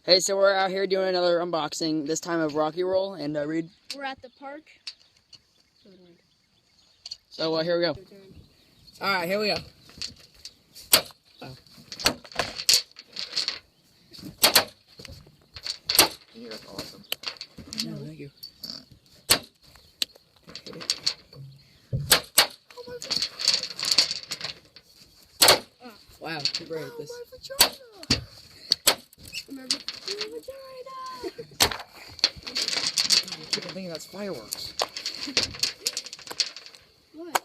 Hey, so we're out here doing another unboxing, this time of Rocky Roll, and Reed. We're at the park. So here we go. All right, here we go. Oh. Yeah, that's awesome. No, thank you. Wow, too brave with this. Remember? I keep thinking that's fireworks. What?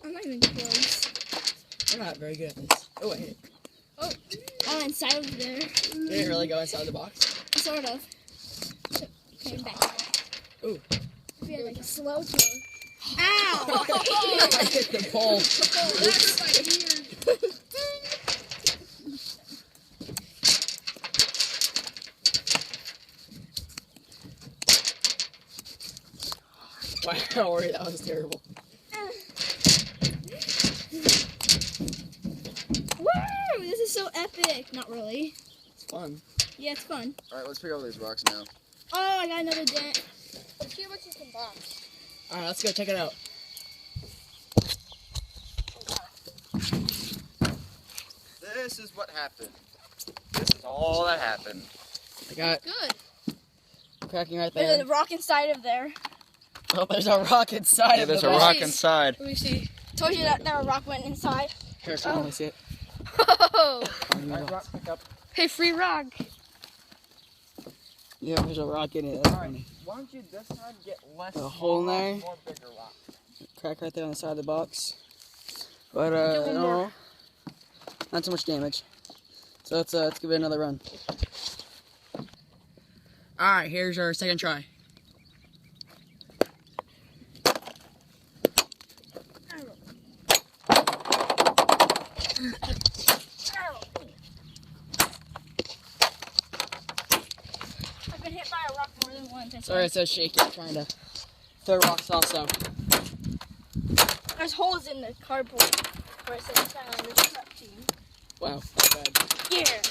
I'm not even close. We're not very good at this. Oh, I hit it. Oh, inside of there. Did it really go inside the box? Sort of. Came back. Ooh. We had like a slow tour. Ow! I hit the pole. That's my ear. Wow, that was terrible. Woo! This is so epic. Not really. It's fun. Yeah, it's fun. Alright, let's pick up these rocks now. Oh, I got another dent. Let's see what's in the box. All right, let's go check it out. This is what happened. This is all that happened. I got Good. cracking right There's there. a rock inside of there. Oh, there's a rock inside Yeah, of there's the a box. rock inside. Let me see. Told you that a rock went inside. Here, so let me see it. Oh. Alright, rock pick up. Hey, free rock. Yeah, there's a rock in it. That's Alright, funny. why don't you this time get less A hole in small there? rocks, more bigger rocks? Crack right there on the side of the box. But one no, more. not so much damage. So let's give it another run. All right, here's our second try. I've been hit by a rock more than once. Sorry, it's so shaky. I'm trying to throw rocks also. There's holes in the cardboard where it says on the truck team. Wow, that's bad. Yeah.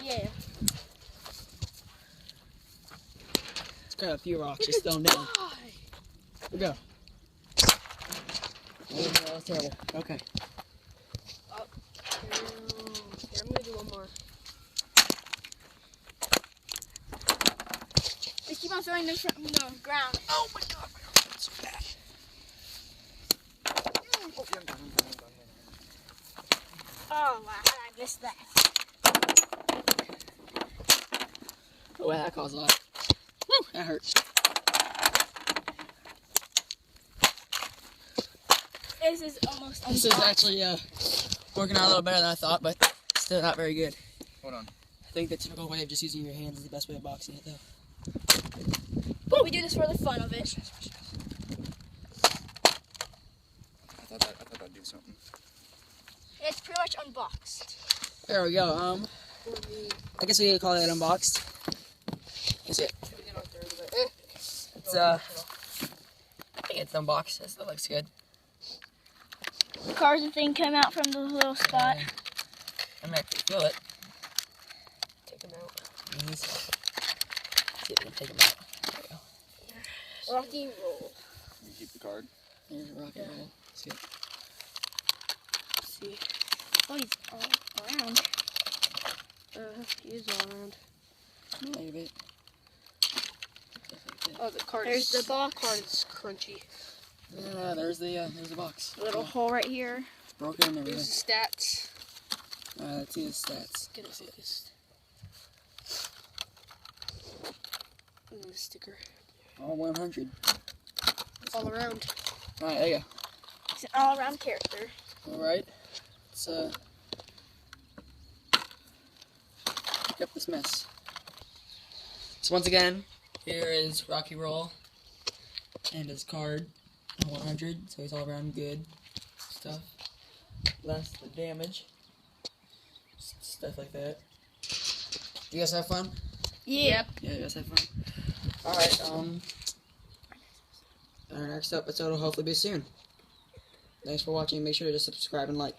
Yeah. Let's grab a few rocks, just throw them down. Here we go. Oh, that was terrible. Okay. Here, I'm gonna do one more. Just keep on throwing them from the ground. Oh my god, that's so bad. Oh, yeah, I'm done. Oh wow, I missed that. Oh, wow, that caused a lot. Woo, that hurts. This is almost This is actually working out a little better than I thought, but still not very good. Hold on. I think the typical way of just using your hands is the best way of boxing it, though. But we do this for the fun of it. I thought that'd do something. It's pretty much unboxed. There we go. I guess we could call it unboxed. That's it. It's I think it's unboxed. That looks good. The cars and thing came out from the little spot. I might feel it. Take them out. Please. See if we can take them out. There we go. Rocky roll. You keep the card. There's a rocket roll. See it? See. Oh, he's all around. He is all around. A little bit. Oh, the card There's is, the box. card is crunchy. Yeah, there's the box. A little hole right here. It's broken and everything. Here's the stats. Let's see the stats. Get it focused. And the sticker. All 100. All around. Alright, there you go. He's an all-around character. Alright. Let's pick up this mess. So once again, here is Rocky Roll and his card. 100, so he's all around good stuff. Less the damage. Stuff like that. You guys have fun? Yeah. Yeah, you guys have fun. Alright, Our next episode will hopefully be soon. Thanks for watching. Make sure to subscribe and like.